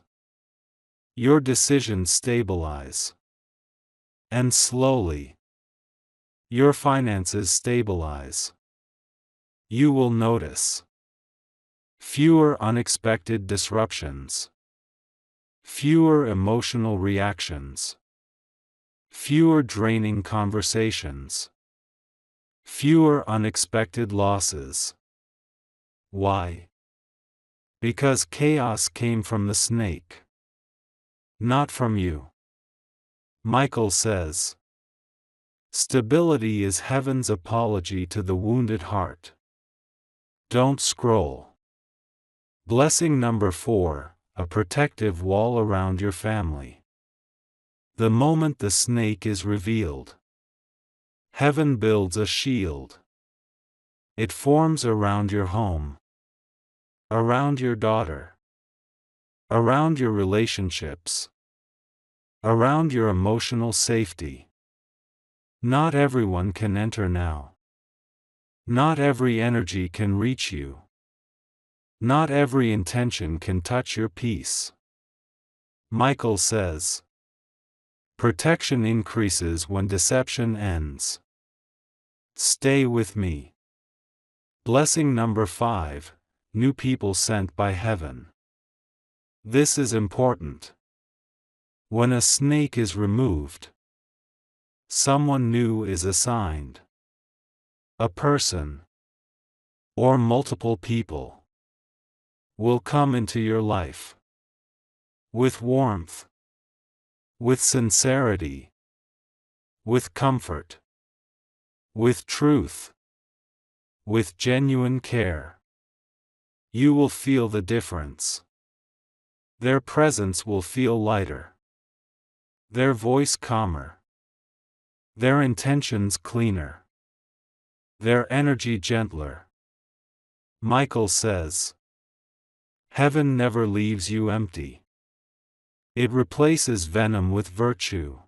Your decisions stabilize. And slowly, your finances stabilize. You will notice fewer unexpected disruptions, fewer emotional reactions, fewer draining conversations, fewer unexpected losses. Why? Because chaos came from the snake, not from you. Michael says, stability is heaven's apology to the wounded heart. Don't scroll. Blessing number 4, a protective wall around your family. The moment the snake is revealed, heaven builds a shield. It forms around your home, around your daughter, around your relationships, around your emotional safety. Not everyone can enter now. Not every energy can reach you. Not every intention can touch your peace. Michael says, protection increases when deception ends. Stay with me. Blessing number 5, new people sent by heaven. This is important. When a snake is removed, someone new is assigned. A person, or multiple people, will come into your life. With warmth, with sincerity, with comfort, with truth, with genuine care. You will feel the difference. Their presence will feel lighter. Their voice calmer. Their intentions cleaner. Their energy gentler. Michael says, heaven never leaves you empty. It replaces venom with virtue.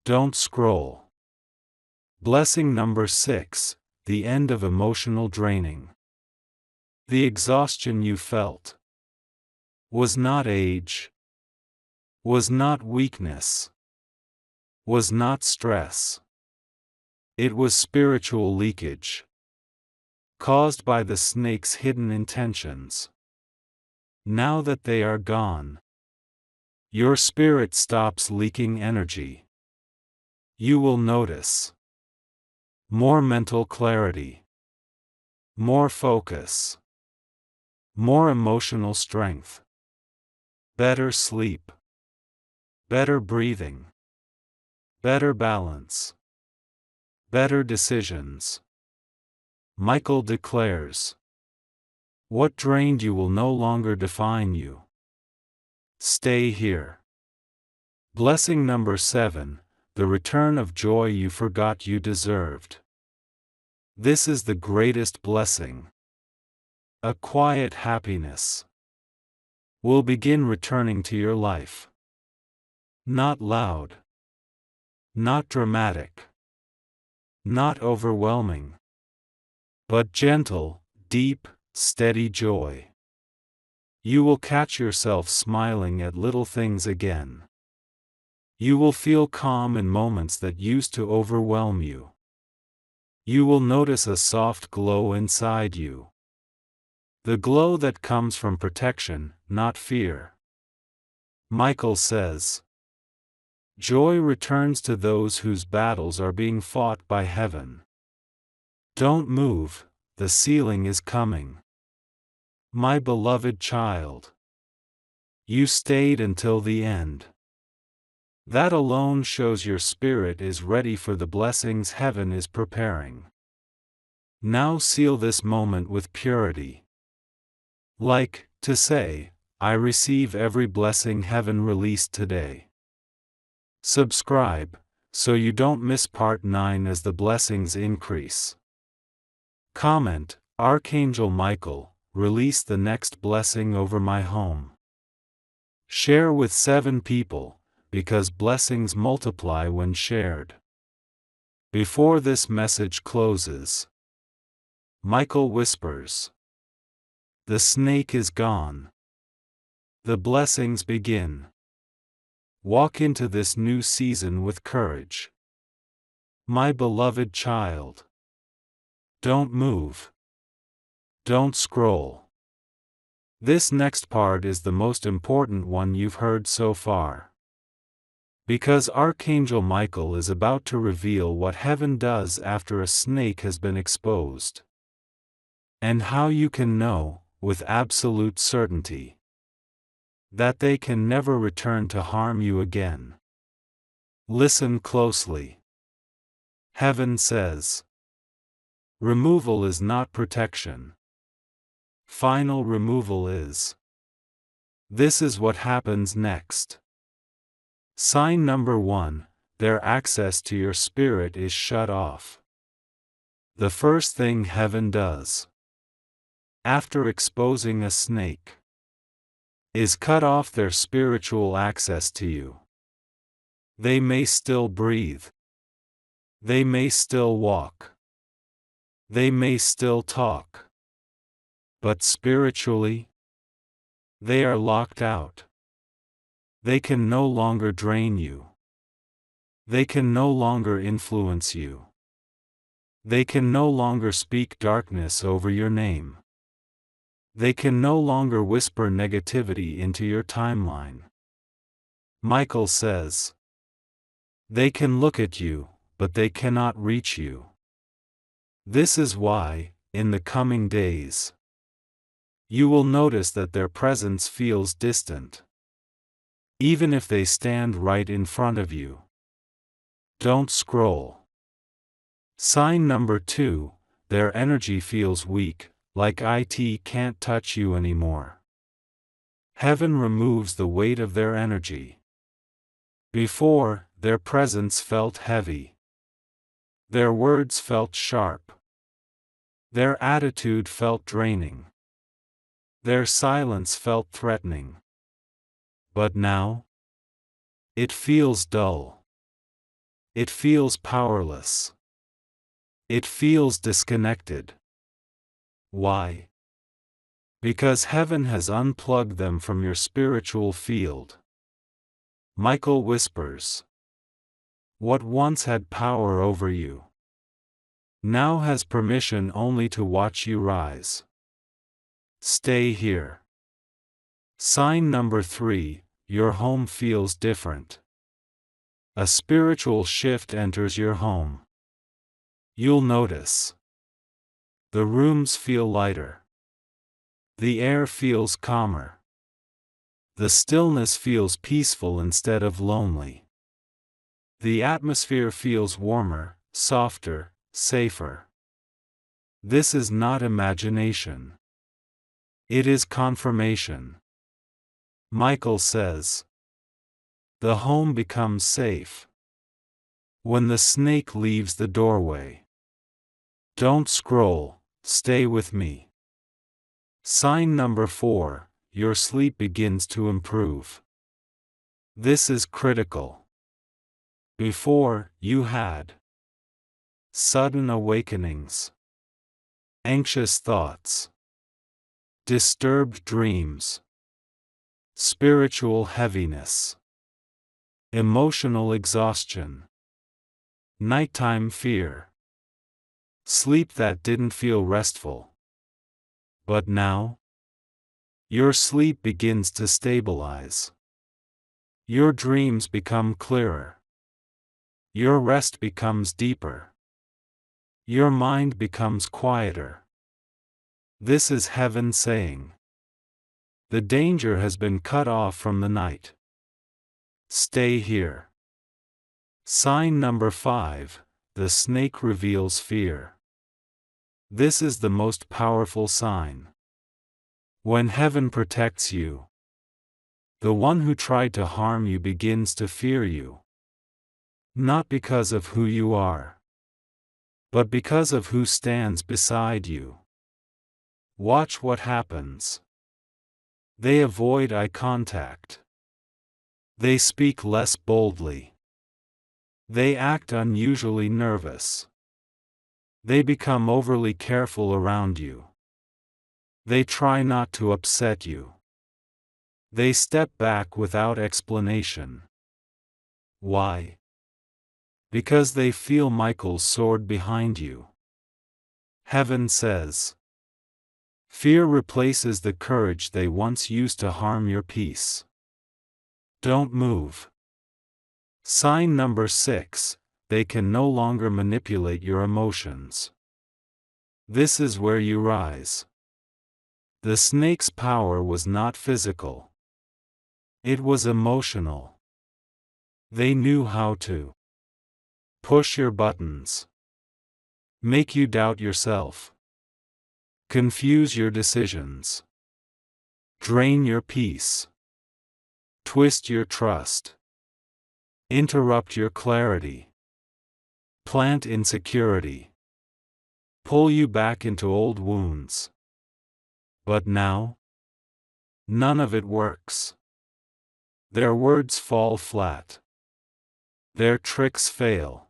Don't scroll. Blessing number 6, the end of emotional draining. The exhaustion you felt was not age, was not weakness, was not stress. It was spiritual leakage, caused by the snake's hidden intentions. Now that they are gone, your spirit stops leaking energy. You will notice more mental clarity, more focus, more emotional strength, better sleep, better breathing, better balance, better decisions. Michael declares, what drained you will no longer define you. Stay here. Blessing number 7, the return of joy you forgot you deserved. This is the greatest blessing. A quiet happiness will begin returning to your life. Not loud, not dramatic, not overwhelming, but gentle, deep, steady joy. You will catch yourself smiling at little things again. You will feel calm in moments that used to overwhelm you. You will notice a soft glow inside you. The glow that comes from protection, not fear. Michael says, joy returns to those whose battles are being fought by heaven. Don't move, the ceiling is coming. My beloved child, you stayed until the end. That alone shows your spirit is ready for the blessings heaven is preparing. Now seal this moment with purity. Like, to say, I receive every blessing heaven released today. Subscribe, so you don't miss part 9 as the blessings increase. Comment, Archangel Michael, release the next blessing over my home. Share with 7 people, because blessings multiply when shared. Before this message closes, Michael whispers, the snake is gone. The blessings begin. Walk into this new season with courage. My beloved child. Don't move. Don't scroll. This next part is the most important one you've heard so far. Because Archangel Michael is about to reveal what heaven does after a snake has been exposed. And how you can know, with absolute certainty, that they can never return to harm you again. Listen closely. Heaven says, removal is not protection. Final removal is. This is what happens next. Sign number 1, their access to your spirit is shut off. The first thing heaven does, after exposing a snake, is cut off their spiritual access to you. They may still breathe. They may still walk. They may still talk. But spiritually, they are locked out. They can no longer drain you. They can no longer influence you. They can no longer speak darkness over your name. They can no longer whisper negativity into your timeline. Michael says, they can look at you, but they cannot reach you. This is why, in the coming days, you will notice that their presence feels distant, even if they stand right in front of you. Don't scroll. Sign number 2, their energy feels weak, like it can't touch you anymore. Heaven removes the weight of their energy. Before, their presence felt heavy. Their words felt sharp. Their attitude felt draining. Their silence felt threatening. But now, it feels dull. It feels powerless. It feels disconnected. Why? Because heaven has unplugged them from your spiritual field. Michael whispers, what once had power over you now has permission only to watch you rise. Stay here. Sign number 3, your home feels different. A spiritual shift enters your home. You'll notice. The rooms feel lighter. The air feels calmer. The stillness feels peaceful instead of lonely. The atmosphere feels warmer, softer, safer. This is not imagination. It is confirmation. Michael says, the home becomes safe when the snake leaves the doorway. Don't scroll, stay with me. Sign number 4, your sleep begins to improve. This is critical. Before, you had sudden awakenings, anxious thoughts, disturbed dreams, spiritual heaviness, emotional exhaustion, nighttime fear, sleep that didn't feel restful. But now, your sleep begins to stabilize. Your dreams become clearer. Your rest becomes deeper. Your mind becomes quieter. This is heaven saying, the danger has been cut off from the night. Stay here. Sign number 5, the snake reveals fear. This is the most powerful sign. When heaven protects you, the one who tried to harm you begins to fear you. Not because of who you are, but because of who stands beside you. Watch what happens. They avoid eye contact. They speak less boldly. They act unusually nervous. They become overly careful around you. They try not to upset you. They step back without explanation. Why? Because they feel Michael's sword behind you. Heaven says, fear replaces the courage they once used to harm your peace. Don't move. Sign number 6, they can no longer manipulate your emotions. This is where you rise. The snake's power was not physical. It was emotional. They knew how to push your buttons, make you doubt yourself, confuse your decisions, drain your peace, twist your trust, interrupt your clarity, plant insecurity, pull you back into old wounds. But now, none of it works. Their words fall flat. Their tricks fail.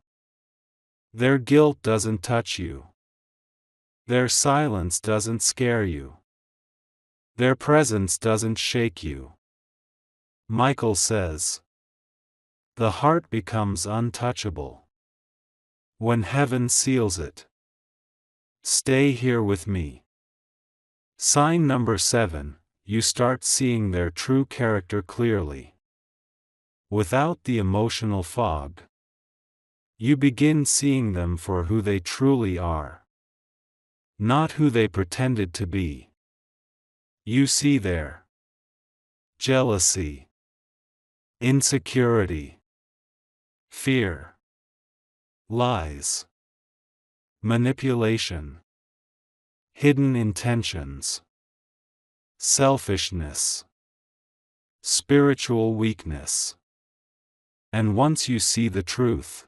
Their guilt doesn't touch you. Their silence doesn't scare you. Their presence doesn't shake you. Michael says, the heart becomes untouchable when heaven seals it. Stay here with me. Sign number 7, you start seeing their true character clearly. Without the emotional fog, you begin seeing them for who they truly are, not who they pretended to be. You see their jealousy, insecurity, fear, lies, manipulation, hidden intentions, selfishness, spiritual weakness. And once you see the truth,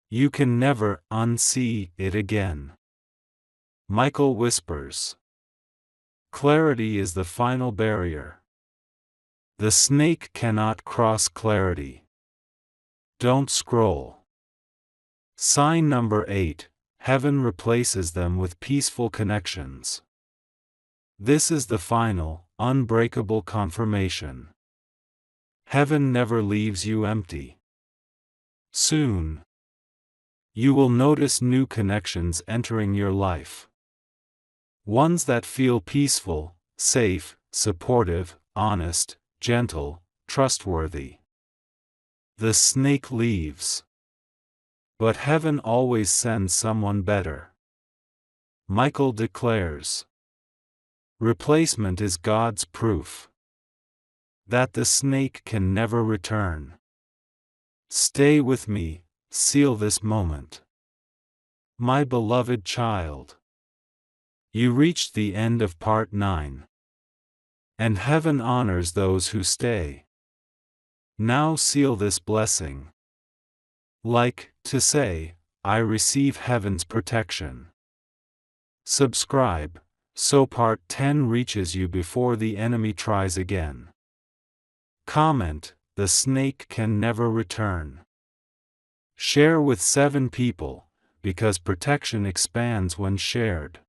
you can never unsee it again. Michael whispers, clarity is the final barrier. The snake cannot cross clarity. Don't scroll. Sign number 8, heaven replaces them with peaceful connections. This is the final, unbreakable confirmation. Heaven never leaves you empty. Soon, you will notice new connections entering your life. Ones that feel peaceful, safe, supportive, honest, gentle, trustworthy. The snake leaves. But heaven always sends someone better. Michael declares, replacement is God's proof that the snake can never return. Stay with me, seal this moment. My beloved child. You reached the end of part 9. And heaven honors those who stay. Now seal this blessing. Like to say, I receive heaven's protection. Subscribe, so part 10 reaches you before the enemy tries again. Comment, the snake can never return. Share with 7 people, because protection expands when shared.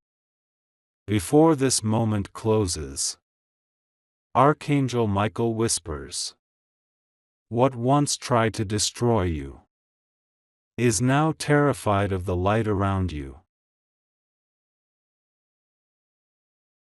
Before this moment closes, Archangel Michael whispers, what once tried to destroy you is now terrified of the light around you.